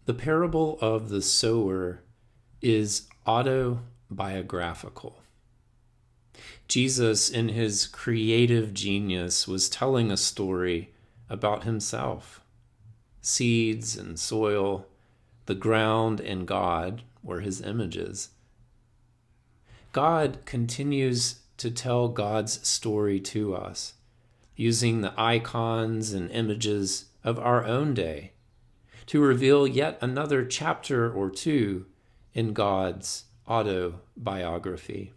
The parable of the sower is autobiographical. Jesus, in his creative genius, was telling a story about himself. Seeds and soil, the ground and God were his images. God continues to tell God's story to us, using the icons and images of our own day to reveal yet another chapter or two in God's autobiography.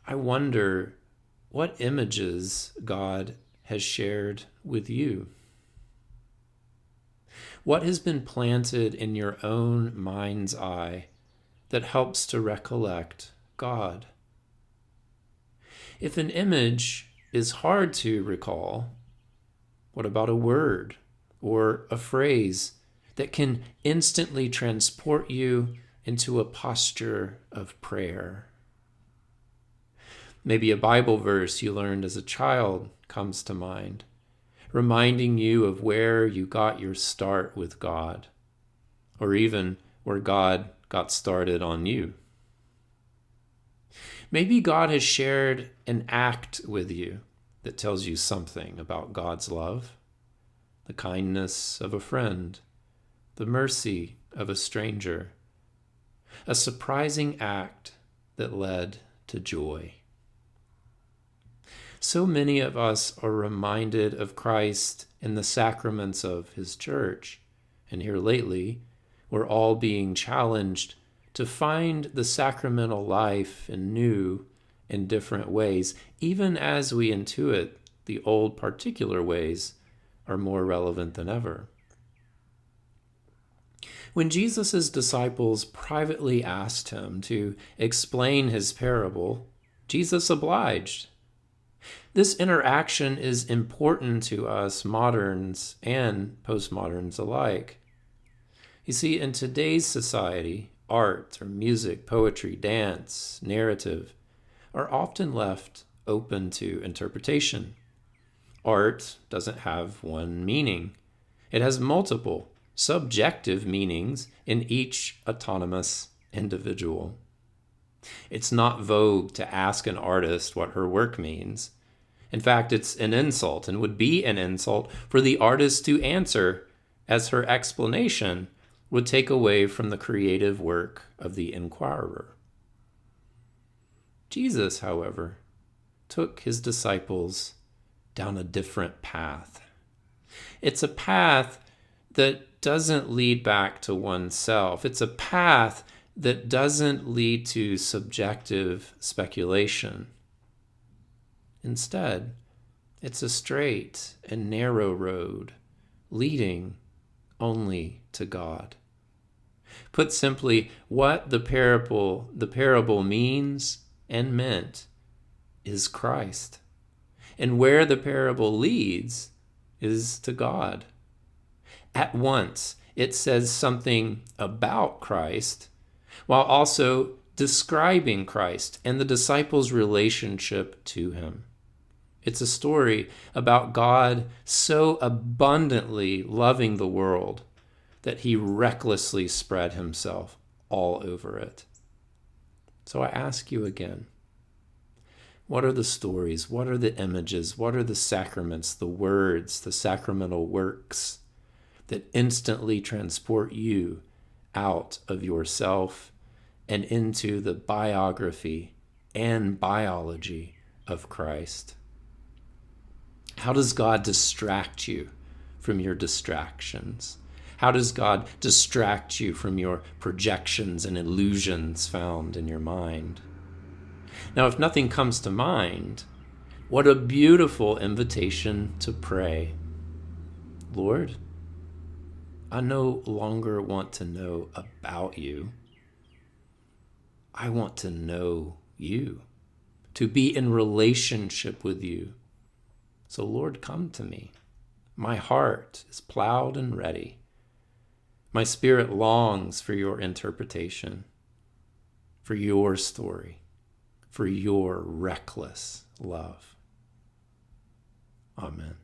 I wonder what images God has shared with you. What has been planted in your own mind's eye that helps to recollect God? If an image is hard to recall, what about a word or a phrase that can instantly transport you into a posture of prayer? Maybe a Bible verse you learned as a child comes to mind, reminding you of where you got your start with God, or even where God got started on you. Maybe God has shared an act with you that tells you something about God's love, the kindness of a friend, the mercy of a stranger, a surprising act that led to joy. So many of us are reminded of Christ in the sacraments of his church, and here lately, we're all being challenged to find the sacramental life in new and different ways, even as we intuit the old particular ways are more relevant than ever. When Jesus' disciples privately asked him to explain his parable, Jesus obliged. This interaction is important to us moderns and postmoderns alike. You see, in today's society, art or music, poetry, dance, narrative are often left open to interpretation. Art doesn't have one meaning. It has multiple subjective meanings in each autonomous individual. It's not vogue to ask an artist what her work means. In fact, it's an insult and would be an insult for the artist to answer, as her explanation would take away from the creative work of the inquirer. Jesus, however, took his disciples down a different path. It's a path that doesn't lead back to oneself. It's a path that doesn't lead to subjective speculation. Instead, it's a straight and narrow road leading only to God. Put simply, what the parable means and meant is Christ. And where the parable leads is to God. At once, it says something about Christ while also describing Christ and the disciples' relationship to him. It's a story about God so abundantly loving the world that he recklessly spread himself all over it. So I ask you again, what are the stories? What are the images? What are the sacraments, the words, the sacramental works that instantly transport you out of yourself and into the biography and biology of Christ? How does God distract you from your distractions? How does God distract you from your projections and illusions found in your mind? Now, if nothing comes to mind, what a beautiful invitation to pray. Lord, I no longer want to know about you. I want to know you, to be in relationship with you. So Lord, come to me. My heart is plowed and ready. My spirit longs for your interpretation, for your story, for your reckless love. Amen.